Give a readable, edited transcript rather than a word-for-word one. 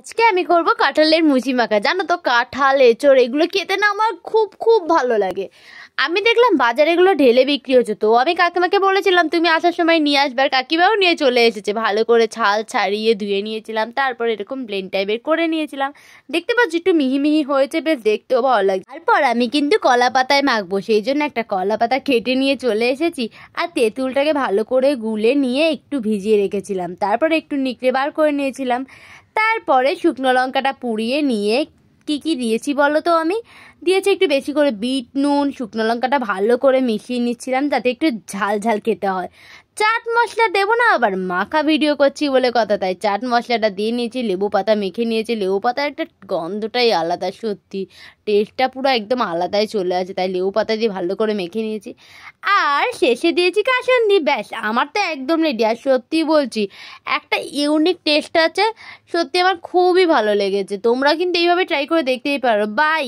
আজকে আমি করব কাঁঠালের মুচি মাখা। জানো তো কাঁঠাল এঁচড় এগুলো খেতে না আমার খুব খুব ভালো লাগে। আমি দেখলাম বাজারে এগুলো ঢেলে বিক্রি হচ্ছে, তো আমি কাকিমাকে বলেছিলাম তুমি আসার সময় নিয়ে আসবে, আর কাকিমাও নিয়ে চলে এসেছে। ভালো করে ছাল ছাড়িয়ে ধুয়ে নিয়েছিলাম, তারপর এরকম ব্লেন্ড টাইপের করে নিয়েছিলাম। দেখতে পাচ্ছি একটু মিহি মিহি হয়েছে, বেশ দেখতেও ভালো লাগছে। তারপর আমি কিন্তু কলা পাতায় মাখবো, সেই জন্য একটা কলা পাতা কেটে নিয়ে চলে এসেছি। আর তেঁতুলটাকে ভালো করে গুলে নিয়ে একটু ভিজিয়ে রেখেছিলাম, তারপর একটু নিকড়ে বার করে নিয়েছিলাম। তারপরে শুকনো লঙ্কাটা পুড়িয়ে নিয়ে কি কি দিয়েছি বলো তো, আমি দিয়েছি একটু বেশি করে বিট নুন, শুকনো লঙ্কাটা ভালো করে মিশিয়ে নিচ্ছিলাম যাতে একটু ঝাল ঝাল খেতে হয়। চাট মশলা দেবো না, আবার মাখা ভিডিও করছি বলে কথা, তাই চাট মশলাটা দিয়ে নিয়েছি, লেবু পাতা মেখে নিয়েছি। লেবু পাতার একটা গন্ধটাই আলাদা, সত্যি টেস্টটা পুরো একদম আলাদাই চলে আসে, তাই লেবু পাতা দিয়ে ভালো করে মেখে নিয়েছি। আর শেষে দিয়েছি কাসুন্দি, ব্যাস আমার তো একদম রেডি। আর সত্যি বলছি একটা ইউনিক টেস্ট আছে, সত্যি আমার খুবই ভালো লেগেছে। তোমরা কিন্তু এইভাবে ট্রাই করে দেখতেই পারো। বাই।